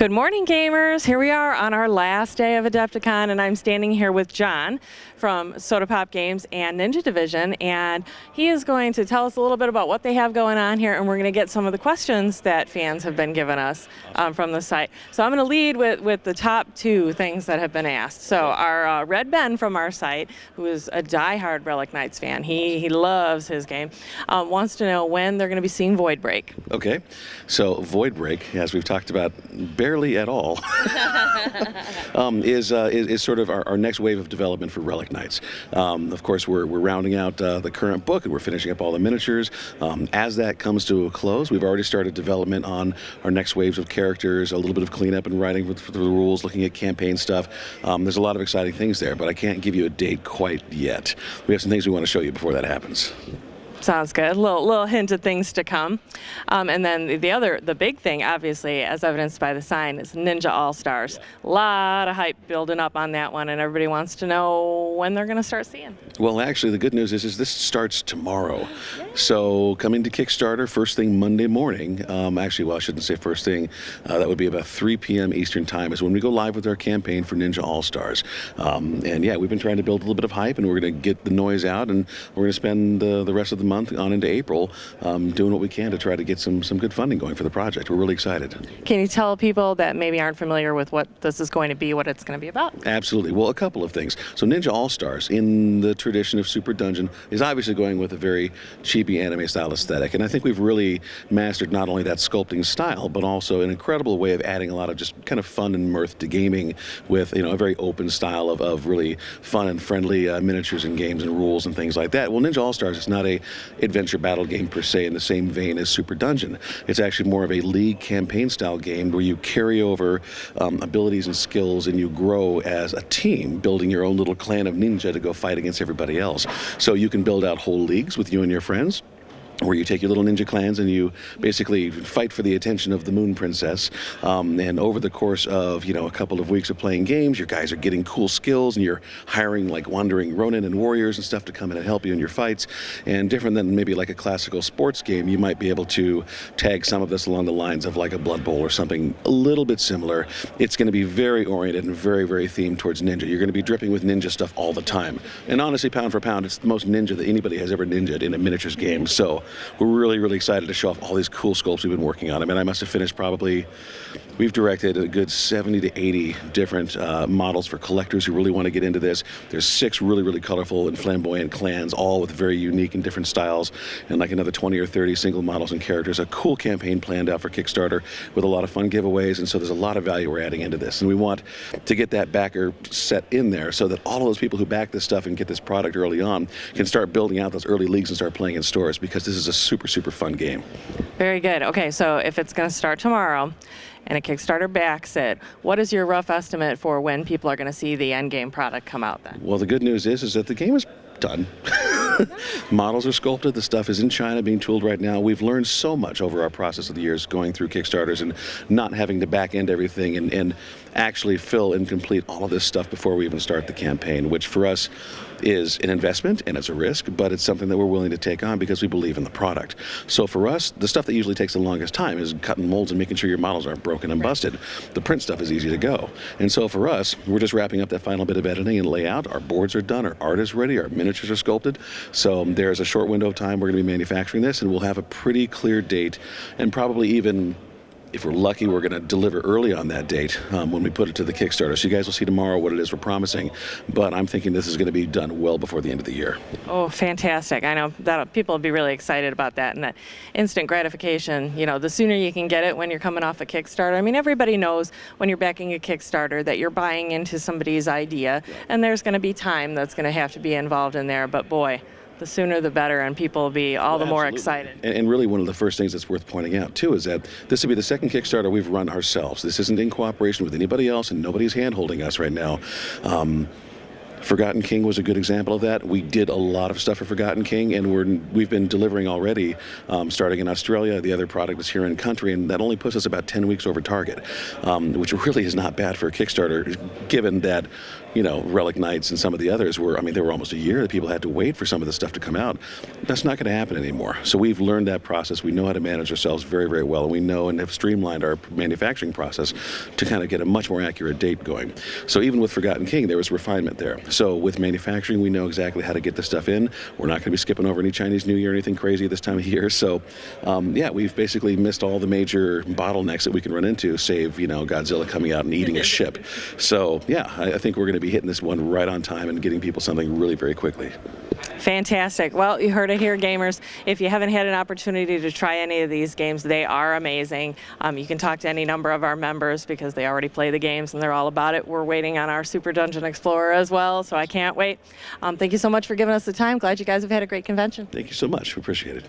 Good morning, gamers. Here we are on our last day of Adepticon, and I'm standing here with John from Soda Pop Games and Ninja Division, and he is going to tell us a little bit about what they have going on here, and we're going to get some of the questions that fans have been giving us from the site. So I'm going to lead with the top two things that have been asked. So our Red Ben from our site, who is a diehard Relic Knights fan, he loves his game, wants to know when they're going to be seeing Void Break. Okay, so Void Break, as we've talked about barely at all, is sort of our next wave of development for Relic Knights. Of course, we're rounding out the current book, and we're finishing up all the miniatures. As that comes to a close, we've already started development on our next waves of characters, a little bit of cleanup and writing for the rules, looking at campaign stuff. There's a lot of exciting things there, but I can't give you a date quite yet. We have some things we want to show you before that happens. Sounds good. Little hint of things to come. And then the big thing, obviously, as evidenced by the sign, is Ninja All-Stars. A lot of hype building up on that one, and everybody wants to know when they're going to start seeing. Well, actually, the good news is this starts tomorrow. So coming to Kickstarter first thing Monday morning. Actually, well, I shouldn't say first thing. That would be about 3 p.m. Eastern time is when we go live with our campaign for Ninja All-Stars. And yeah, we've been trying to build a little bit of hype, and we're going to get the noise out, and we're going to spend the rest of the month on into April doing what we can to try to get some good funding going for the project. We're really excited. Can you tell people that maybe aren't familiar with what this is going to be, what it's going to be about? Absolutely. Well, a couple of things. So Ninja All-Stars, in the tradition of Super Dungeon, is obviously going with a very cheapy anime style aesthetic, and I think we've really mastered not only that sculpting style, but also an incredible way of adding a lot of just kind of fun and mirth to gaming with, a very open style of really fun and friendly miniatures and games and rules and things like that. Well, Ninja All-Stars is not a adventure battle game per se in the same vein as Super Dungeon. It's actually more of a league campaign style game where you carry over abilities and skills, and you grow as a team, building your own little clan of ninja to go fight against everybody else. So you can build out whole leagues with you and your friends, where you take your little ninja clans and you basically fight for the attention of the Moon Princess. And over the course of, a couple of weeks of playing games, your guys are getting cool skills, and you're hiring like wandering Ronin and warriors and stuff to come in and help you in your fights. And different than maybe like a classical sports game, you might be able to tag some of this along the lines of like a Blood Bowl or something a little bit similar. It's going to be very oriented and very, very themed towards ninja. You're going to be dripping with ninja stuff all the time. And honestly, pound for pound, it's the most ninja that anybody has ever ninja'd in a miniatures game. So we're really, really excited to show off all these cool sculpts we've been working on. I mean, I must have finished we've directed a good 70 to 80 different models for collectors who really want to get into this. There's 6 really, really colorful and flamboyant clans, all with very unique and different styles, and like another 20 or 30 single models and characters. A cool campaign planned out for Kickstarter with a lot of fun giveaways, and so there's a lot of value we're adding into this. And we want to get that backer set in there so that all of those people who back this stuff and get this product early on can start building out those early leagues and start playing in stores, because this is a super, super fun game. Very good. Okay, so if it's going to start tomorrow and a Kickstarter backs it, what is your rough estimate for when people are going to see the end game product come out then? Well, the good news is that the game is done. Models are sculpted. The stuff is in China being tooled right now. We've learned so much over our process of the years going through Kickstarters and not having to back end everything and actually fill and complete all of this stuff before we even start the campaign, which for us is an investment and it's a risk, but it's something that we're willing to take on because we believe in the product. So for us, the stuff that usually takes the longest time is cutting molds and making sure your models aren't broken and busted. The print stuff is easy to go. And so for us, we're just wrapping up that final bit of editing and layout. Our boards are done, our art is ready, our miniatures are sculpted. So there's a short window of time we're going to be manufacturing this, and we'll have a pretty clear date, and probably even, if we're lucky, we're going to deliver early on that date when we put it to the Kickstarter. So you guys will see tomorrow what it is we're promising, but I'm thinking this is going to be done well before the end of the year. Oh, fantastic. I know that people will be really excited about that, and that instant gratification, the sooner you can get it when you're coming off a Kickstarter. I mean, everybody knows when you're backing a Kickstarter that you're buying into somebody's idea, and there's going to be time that's going to have to be involved in there, but boy, the sooner the better, and people will be all the more excited. And really one of the first things that's worth pointing out too is that this will be the second Kickstarter we've run ourselves. This isn't in cooperation with anybody else, and nobody's hand-holding us right now. Forgotten King was a good example of that. We did a lot of stuff for Forgotten King, and we've been delivering already, starting in Australia. The other product is here in country, and that only puts us about 10 weeks over target, which really is not bad for a Kickstarter, given that Relic Knights and some of the others were, they were almost a year that people had to wait for some of the stuff to come out. That's not going to happen anymore. So we've learned that process. We know how to manage ourselves very, very well, and we know and have streamlined our manufacturing process to kind of get a much more accurate date going. So even with Forgotten King, there was refinement there. So with manufacturing, we know exactly how to get the stuff in. We're not going to be skipping over any Chinese New Year or anything crazy this time of year. So we've basically missed all the major bottlenecks that we can run into, save, Godzilla coming out and eating a ship. So I think we're going to be hitting this one right on time and getting people something really very quickly. Fantastic. Well, you heard it here, gamers. If you haven't had an opportunity to try any of these games, they are amazing. You can talk to any number of our members because they already play the games and they're all about it. We're waiting on our Super Dungeon Explorer as well, so I can't wait. Thank you so much for giving us the time. Glad you guys have had a great convention. Thank you so much. We appreciate it.